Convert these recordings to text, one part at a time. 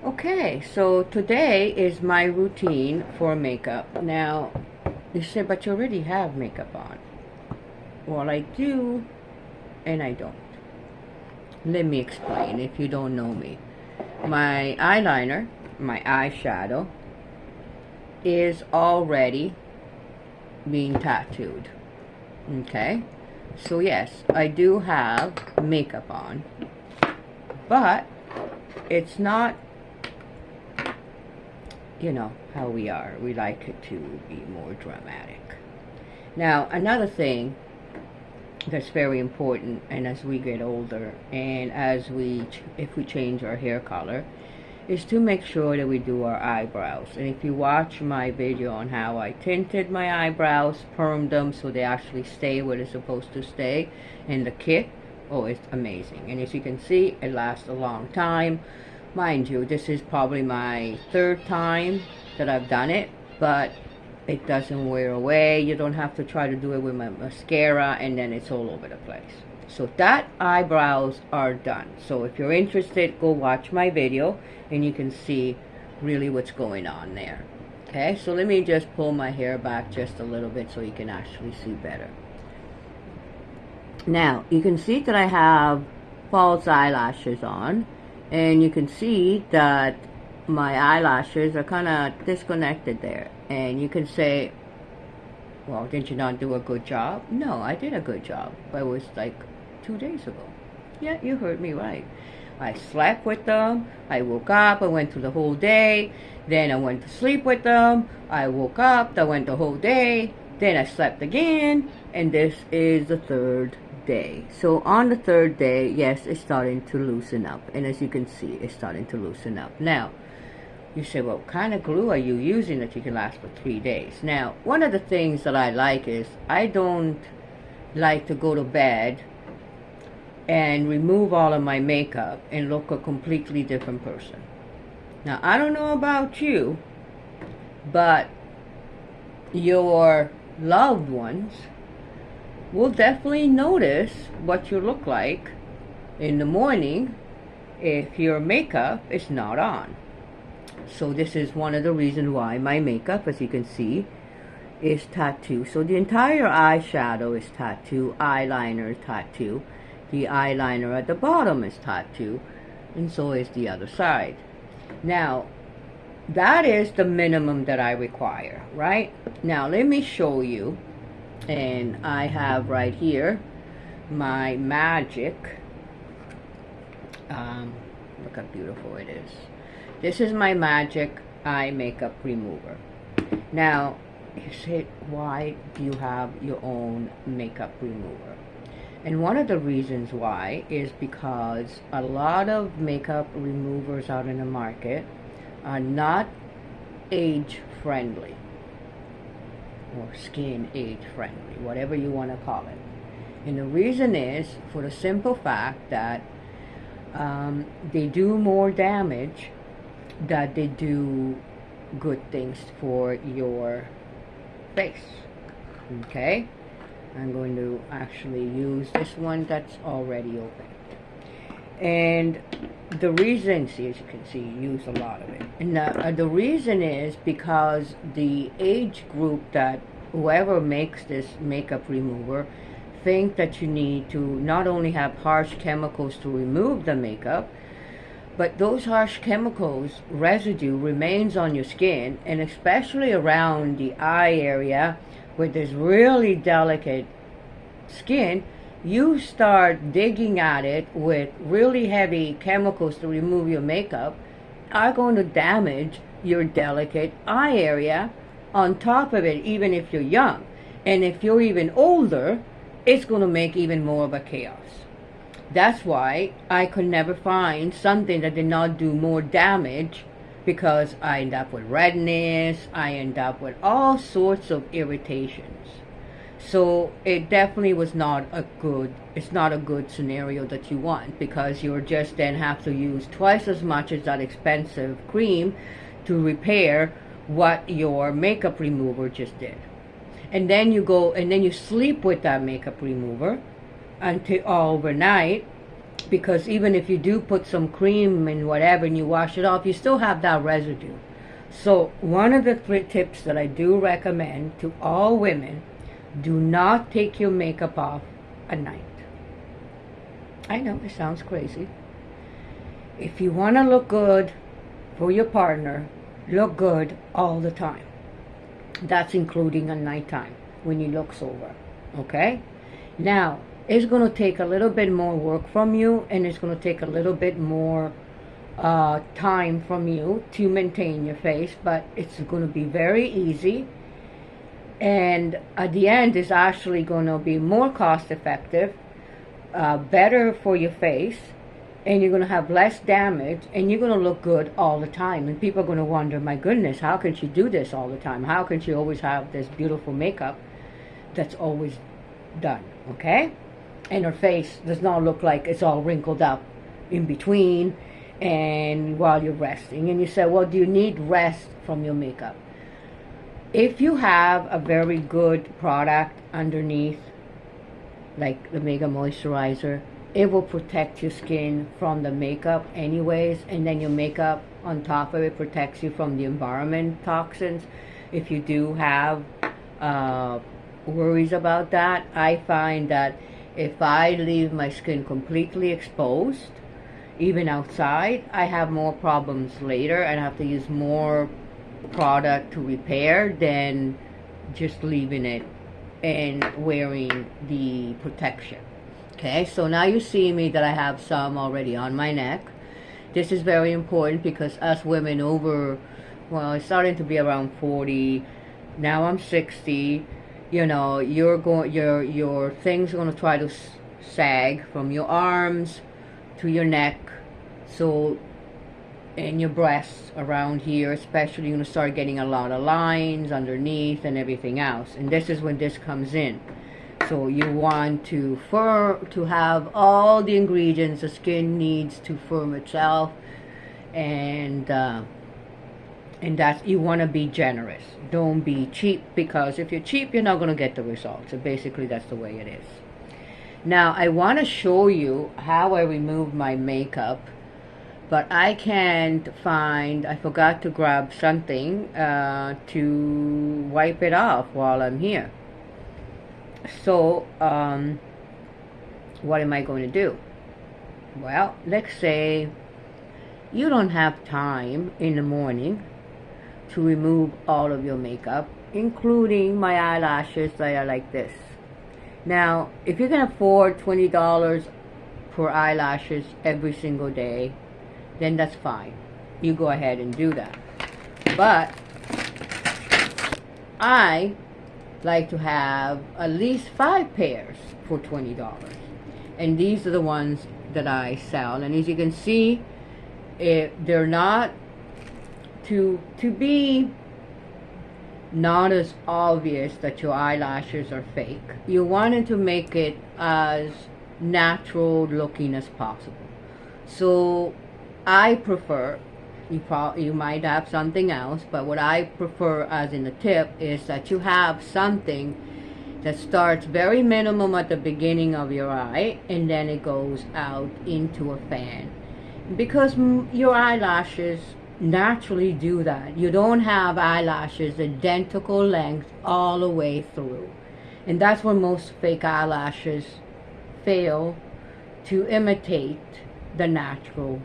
Okay, so today is my routine for makeup. Now, you say, but you already have makeup on. Well, I do, and I don't. Let me explain if you don't know me. My eyeliner, my eyeshadow, is already being tattooed. Okay? So, yes, I do have makeup on, but it's not, you know, how we are. We like it to be more dramatic. Now, another thing that's very important, and as we get older, and if we change our hair color, is to make sure that we do our eyebrows. And if you watch my video on how I tinted my eyebrows, permed them so they actually stay where they're supposed to stay, and the kit, oh, it's amazing. And as you can see, it lasts a long time. Mind you, this is probably my third time that I've done it, but it doesn't wear away. You don't have to try to do it with my mascara and then it's all over the place. So that eyebrows are done. So if you're interested, go watch my video and you can see really what's going on there. Okay, so let me just pull my hair back just a little bit so you can actually see better. Now, you can see that I have false eyelashes on, and you can see that my eyelashes are kind of disconnected there. And you can say, well, did you not do a good job? No, I did a good job. But it was like 2 days ago. Yeah, you heard me right. I slept with them. I woke up. I went through the whole day. Then I went to sleep with them. I woke up. I went the whole day. Then I slept again. And this is the third day. So on the third day, yes, it's starting to loosen up. And as you can see, it's starting to loosen up. Now, you say, well, what kind of glue are you using that you can last for 3 days? Now, one of the things that I like is I don't like to go to bed and remove all of my makeup and look a completely different person. Now, I don't know about you, but your loved ones will definitely notice what you look like in the morning if your makeup is not on. So this is one of the reasons why my makeup, as you can see, is tattooed. So the entire eyeshadow is tattooed, eyeliner is tattooed, the eyeliner at the bottom is tattooed, and so is the other side. Now, that is the minimum that I require, right? Now, let me show you, and I have right here my magic, look how beautiful it is. This is my magic eye makeup remover. Now, you say, why do you have your own makeup remover? And one of the reasons why is because a lot of makeup removers out in the market are not age friendly or skin age friendly, whatever you want to call it. And the reason is for the simple fact that they do more damage that they do good things for your face. Okay, I'm going to actually use this one that's already open, and the reason, see, as you can see, use a lot of it, and the reason is because the age group that whoever makes this makeup remover think that you need to not only have harsh chemicals to remove the makeup, but those harsh chemicals residue remains on your skin, and especially around the eye area where there's really delicate skin, you start digging at it with really heavy chemicals to remove your makeup, are going to damage your delicate eye area on top of it, even if you're young. And if you're even older, it's going to make even more of a chaos. That's why I could never find something that did not do more damage, because I end up with redness, I end up with all sorts of irritations. So it definitely was not a good, it's not a good scenario that you want, because you'll just then have to use twice as much as that expensive cream to repair what your makeup remover just did. And then you go and then you sleep with that makeup remover until overnight, because even if you do put some cream and whatever and you wash it off, you still have that residue. So one of the tips that I do recommend to all women, do not take your makeup off at night. I know it sounds crazy. If you want to look good for your partner, look good all the time. That's including at nighttime when you look sober. Okay? Now, it's going to take a little bit more work from you, and it's going to take a little bit more time from you to maintain your face, but it's going to be very easy, and at the end it's actually going to be more cost effective, better for your face, and you're going to have less damage, and you're going to look good all the time. And people are going to wonder, my goodness, how can she do this all the time? How can she always have this beautiful makeup that's always done? Okay? And her face does not look like it's all wrinkled up in between and while you're resting. And you say, well, do you need rest from your makeup? If you have a very good product underneath, like the Mega Moisturizer, it will protect your skin from the makeup anyways, and then your makeup on top of it protects you from the environment toxins. If you do have worries about that, I find that if I leave my skin completely exposed, even outside, I have more problems later and I have to use more product to repair than just leaving it and wearing the protection. Okay, so now you see me that I have some already on my neck. This is very important because us women over, well, it's starting to be around 40, now I'm 60, you know, your thing's going to try to sag from your arms to your neck, so, and your breasts around here especially, you're going to start getting a lot of lines underneath and everything else, and this is when this comes in. So you want to have all the ingredients the skin needs to firm itself, and that's, you want to be generous. Don't be cheap, because if you're cheap, you're not going to get the results. So basically, that's the way it is. Now, I want to show you how I remove my makeup, but I can't find, I forgot to grab something to wipe it off while I'm here. So, what am I going to do? Well, let's say you don't have time in the morning to remove all of your makeup, including my eyelashes that are like this. Now, if you can afford $20 for eyelashes every single day, then that's fine. You go ahead and do that. But I like to have at least 5 pairs for $20, and these are the ones that I sell. And as you can see, they're not to be not as obvious that your eyelashes are fake. You wanted to make it as natural looking as possible. So I prefer, you might have something else, but what I prefer as in the tip is that you have something that starts very minimum at the beginning of your eye, and then it goes out into a fan, because your eyelashes naturally do that. You don't have eyelashes identical length all the way through, and that's where most fake eyelashes fail to imitate the natural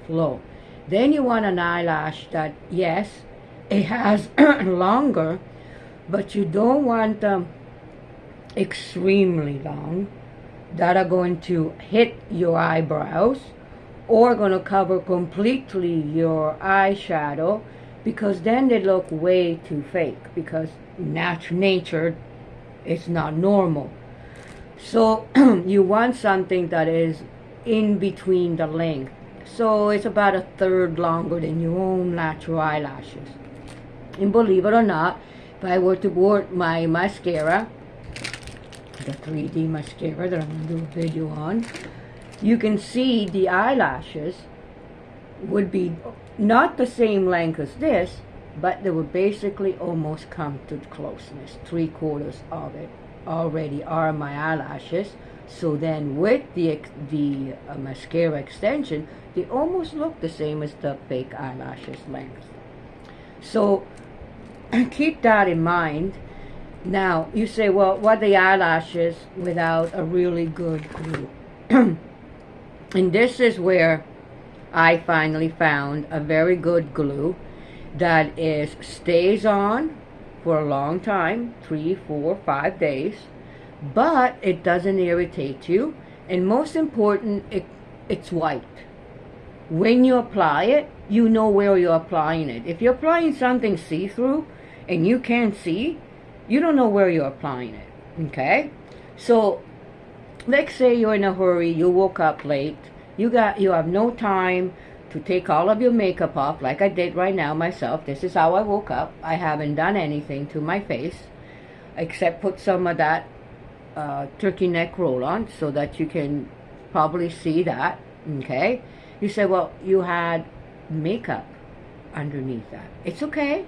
flow. Then you want an eyelash that, yes, it has longer, but you don't want them extremely long that are going to hit your eyebrows or going to cover completely your eyeshadow, because then they look way too fake, because nature is not normal. So you want something that is in between the length. So it's about a third longer than your own natural eyelashes. And believe it or not, if I were to wear my mascara, the 3D mascara that I'm going to do a video on, you can see the eyelashes would be not the same length as this, but they would basically almost come to closeness, 3/4 of it. already are my eyelashes. So then with the mascara extension, they almost look the same as the fake eyelashes length. So keep that in mind. Now you say, well, what are the eyelashes without a really good glue? And this is where I finally found a very good glue that stays on for a long time, 3, 4, 5 days, but it doesn't irritate you, and most important, it's white. When you apply it, you know where you're applying it. If you're applying something see-through and you can't see, you don't know where you're applying it. Okay? So let's say you're in a hurry, you woke up late, you have no time to take all of your makeup off, like I did right now myself. This is how I woke up. I haven't done anything to my face except put some of that turkey neck roll on so that you can probably see that. Okay? You say, well, you had makeup underneath that. It's okay.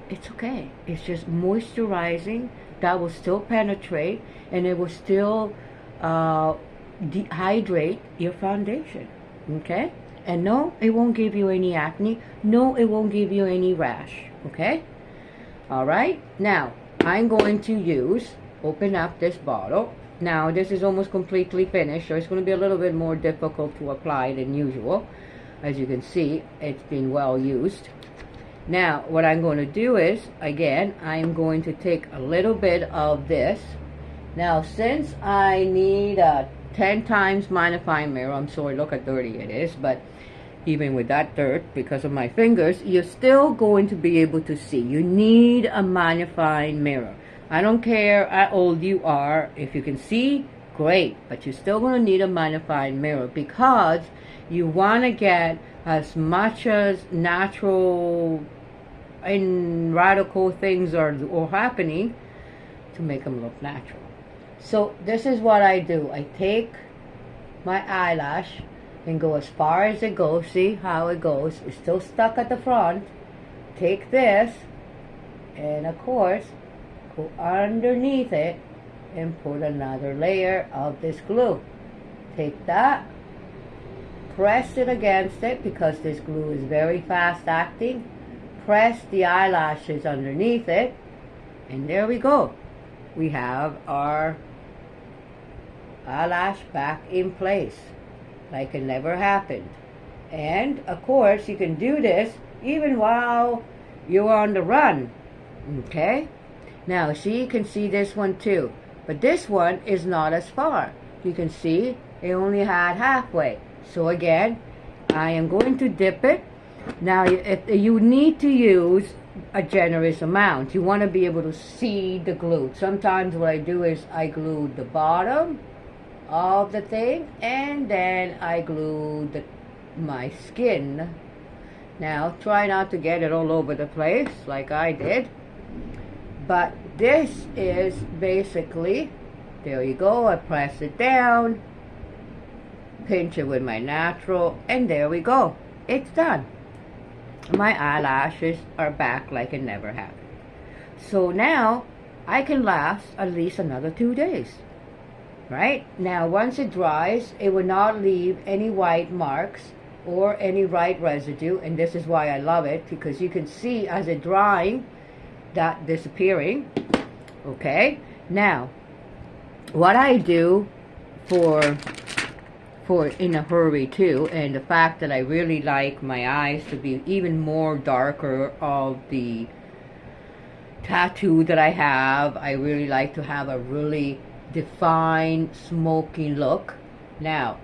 It's okay. It's just moisturizing. That will still penetrate, and it will still dehydrate your foundation. Okay? And no, it won't give you any acne. No, it won't give you any rash. Okay? Alright? Now, I'm going to open up this bottle. Now, this is almost completely finished, so it's going to be a little bit more difficult to apply than usual. As you can see, it's been well used. Now, what I'm going to do is, again, I'm going to take a little bit of this. Now, since I need a 10 times magnifying mirror, I'm sorry, look how dirty it is, but even with that dirt, because of my fingers, you're still going to be able to see. You need a magnifying mirror. I don't care how old you are. If you can see, great, but you're still going to need a magnifying mirror because you want to get as much as natural and radical things are happening to make them look natural. So this is what I do. I take my eyelash and go as far as it goes. See how it goes? It's still stuck at the front. Take this and of course go underneath it and put another layer of this glue. Take that, press it against it because this glue is very fast acting. Press the eyelashes underneath it, and there we go. We have our eyelash back in place like it never happened. And of course you can do this even while you're on the run. Okay? Now see, you can see this one too, but this one is not as far. You can see it only had halfway. So again, I am going to dip it. Now if you need to use a generous amount. You want to be able to see the glue. Sometimes what I do is I glue the bottom of the thing and then I glue my skin. Now try not to get it all over the place like I did. But this is basically, there you go, I press it down, pinch it with my natural, and there we go. It's done. My eyelashes are back like it never happened. So now I can last at least another 2 days. Right? Now once it dries, it will not leave any white marks or any white residue, and this is why I love it, because you can see as it drying, that disappearing. Okay, now what I do for in a hurry too, and the fact that I really like my eyes to be even more darker of the tattoo that I have, I really like to have a really defined smoky look. Now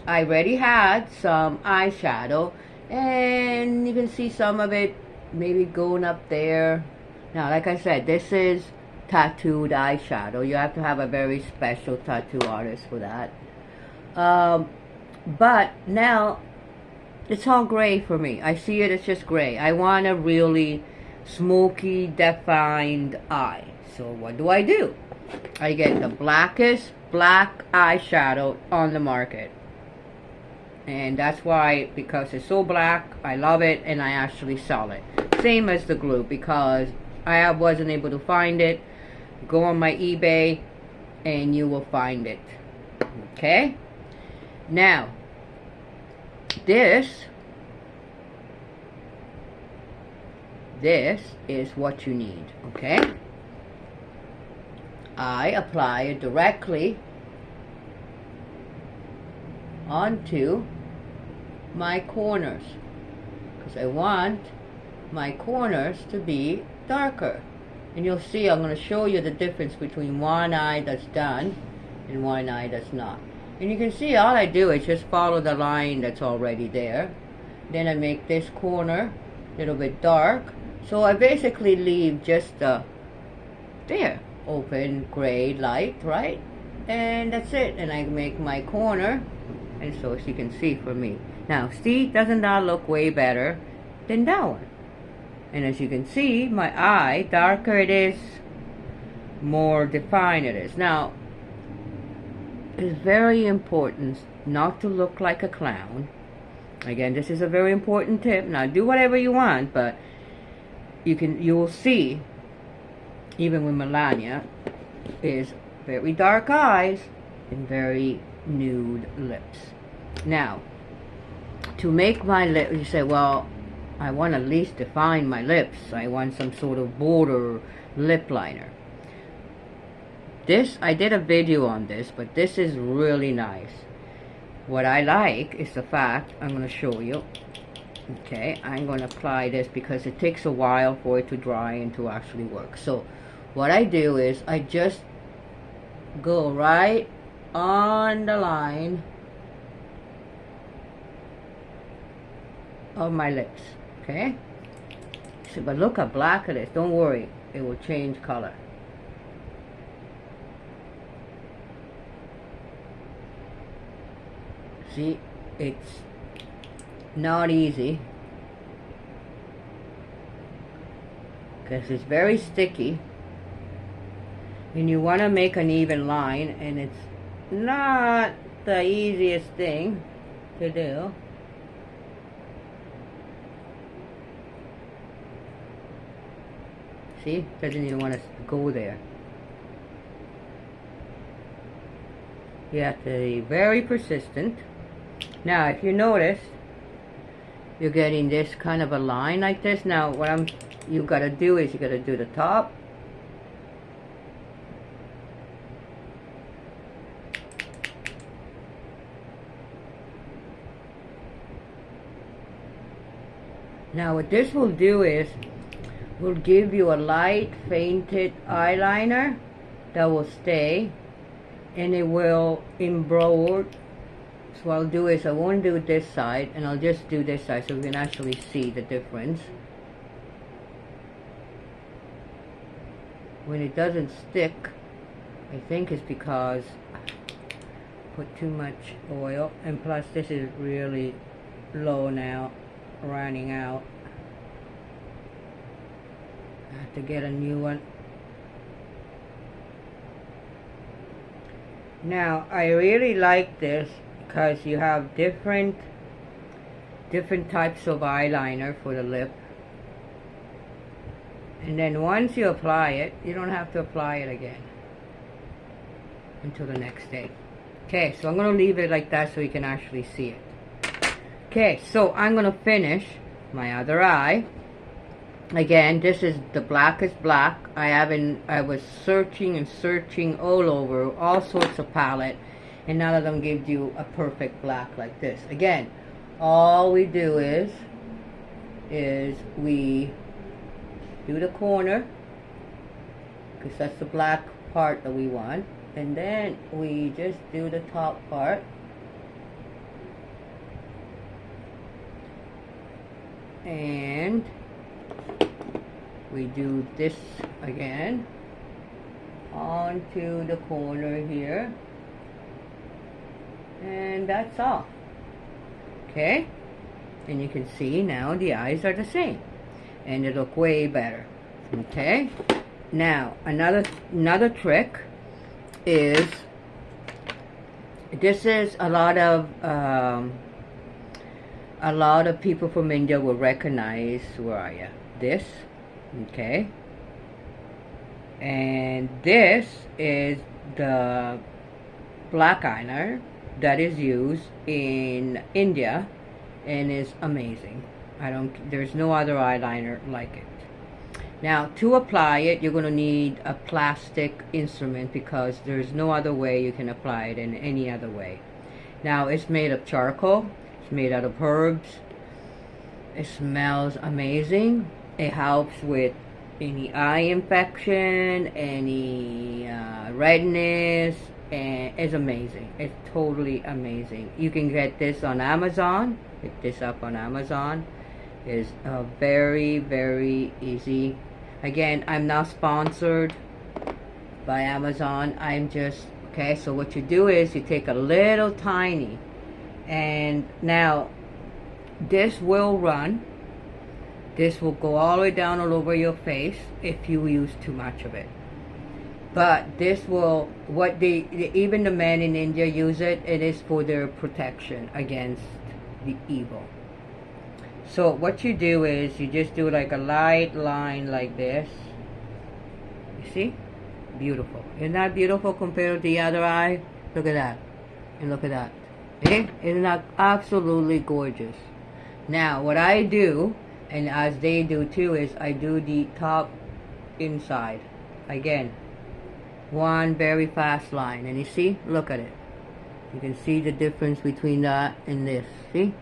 I already had some eyeshadow and you can see some of it maybe going up there. Now, like I said, this is tattooed eyeshadow. You have to have a very special tattoo artist for that. But now, it's all gray for me. I see it, it's just gray. I want a really smoky, defined eye. So what do? I get the blackest black eyeshadow on the market. And that's why, because it's so black, I love it, and I actually sell it. Same as the glue, because I wasn't able to find it Go on my eBay and you will find it. Okay? Now, this is what you need, okay? I apply it directly onto my corners because I want my corners to be darker. And you'll see I'm going to show you the difference between one eye that's done and one eye that's not. And you can see all I do is just follow the line that's already there. Then I make this corner a little bit dark. So I basically leave just the there open gray light, right? And that's it. And I make my corner, and so as you can see for me. Now see, doesn't that look way better than that one? And as you can see, my eye, darker it is, more defined it is. Now, it's very important not to look like a clown. Again, this is a very important tip. Now, do whatever you want, but you will see, even with Melania, is very dark eyes and very nude lips. Now, to make my lip, you say, well, I want to at least define my lips. I want some sort of border lip liner. This, I did a video on this, but this is really nice. What I like is the fact, I'm going to show you. Okay, I'm going to apply this because it takes a while for it to dry and to actually work. So, what I do is I just go right on the line of my lips. Okay? So, but look how black it is. Don't worry, it will change color. See, it's not easy because it's very sticky and you want to make an even line, and it's not the easiest thing to do. See, doesn't even want to go there. You have to be very persistent. Now, if you notice, you're getting this kind of a line like this. Now, what you got to do is you got to do the top. Now, what this will do is will give you a light fainted eyeliner that will stay, and it will embroider. So what I'll do is I won't do this side, and I'll just do this side so we can actually see the difference. When it doesn't stick, I think it's because I put too much oil, and plus this is really low now, running out. I have to get a new one. Now, I really like this because you have different types of eyeliner for the lip. And then once you apply it, you don't have to apply it again until the next day. Okay, so I'm going to leave it like that so you can actually see it. Okay, so I'm going to finish my other eye. Again, this is the blackest black. I was searching and searching all over, all sorts of palette, and none of them give you a perfect black like this. Again, all we do is we do the corner, because that's the black part that we want, and then we just do the top part. And we do this again onto the corner here, and that's all. Okay, and you can see now the eyes are the same and they look way better. Okay, now another trick is, this is a lot of people from India will recognize. Where are you? This, okay, And this is the black eyeliner that is used in India and is amazing. There's no other eyeliner like it. Now, to apply it, you're going to need a plastic instrument because there's no other way you can apply it in any other way. Now, it's made of charcoal. It's made out of herbs. It smells amazing. It helps with any eye infection, any redness, and it's amazing. It's totally amazing. You can get this on Amazon. Pick this up on Amazon. It's very, very easy. Again, I'm not sponsored by Amazon. I'm just, okay, so what you do is you take a little tiny, and now this will run. This will go all the way down all over your face if you use too much of it. But this will, even the men in India use it. It is for their protection against the evil. So what you do is you just do like a light line like this. You see? Beautiful. Isn't that beautiful compared to the other eye? Look at that. And look at that. Eh? Isn't that absolutely gorgeous? Now what I do, and as they do too, is I do the top inside. Again, one very fast line. And you see? Look at it. You can see the difference between that and this. See?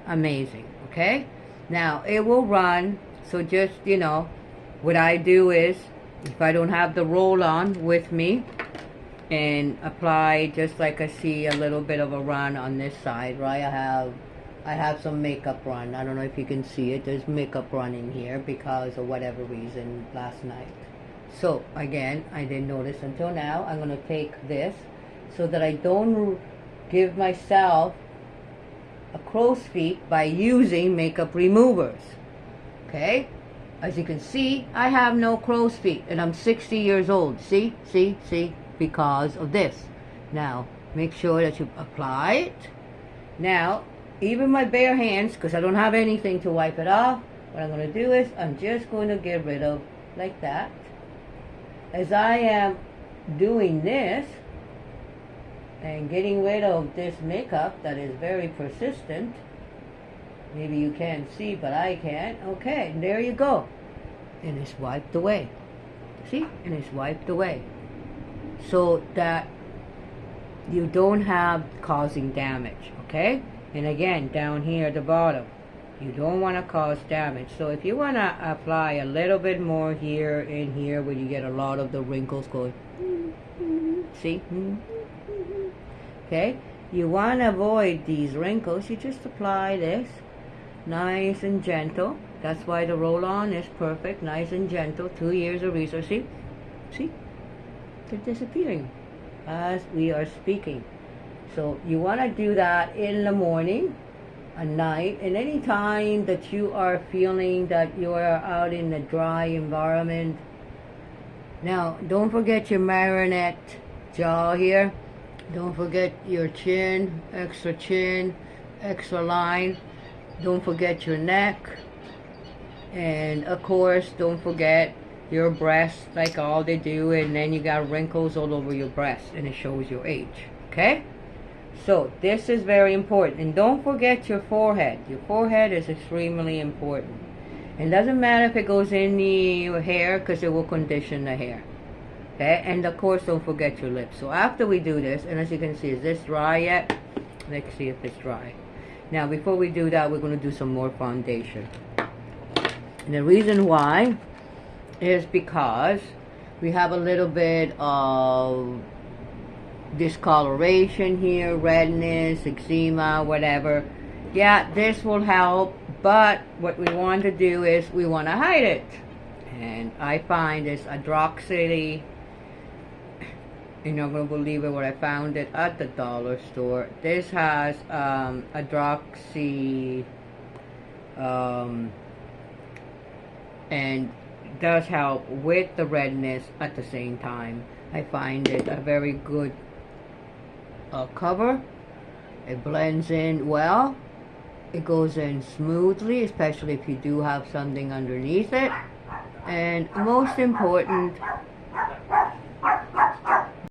Amazing. Okay? Now, it will run. So just, what I do is, if I don't have the roll-on with me, and apply just like I see a little bit of a run on this side, right? I have some makeup run. I don't know if you can see it. There's makeup run in here because of whatever reason last night. So, again, I didn't notice until now. I'm going to take this so that I don't give myself a crow's feet by using makeup removers. Okay? As you can see, I have no crow's feet and I'm 60 years old. See? Because of this. Now, make sure that you apply it. Now, even my bare hands, because I don't have anything to wipe it off, what I'm going to do is I'm just going to get rid of like that. As I am doing this and getting rid of this makeup that is very persistent, maybe you can't see but I can. Okay, there you go. And it's wiped away. See? And it's wiped away. So that you don't have causing damage. Okay? And again, down here at the bottom, you don't want to cause damage. So if you want to apply a little bit more here and here where you get a lot of the wrinkles going, see? Okay? You want to avoid these wrinkles. You just apply this nice and gentle. That's why the roll-on is perfect, nice and gentle. 2 years of research. See? See? They're disappearing as we are speaking. So you want to do that in the morning, at night, and any time that you are feeling that you are out in a dry environment. Now, don't forget your marionette jaw here. Don't forget your chin, extra line. Don't forget your neck. And of course, don't forget your breasts, like all they do, and then you got wrinkles all over your breasts, and it shows your age. Okay? So this is very important. And don't forget your forehead. Your forehead is extremely important. It doesn't matter if it goes in the hair, because it will condition the hair. Okay? And of course, don't forget your lips. So after we do this, and as you can see, is this dry yet? Let's see if it's dry. Now, before we do that, we're going to do some more foundation. And the reason why is because we have a little bit of discoloration here, redness, eczema, whatever. Yeah, this will help, but what we want to do is we want to hide it. And I find this hydroxy. You're not going to believe it when I found it at the dollar store. This has hydroxy and does help with the redness at the same time. I find it a very good cover. It blends in well. It goes in smoothly, especially if you do have something underneath it. And most important,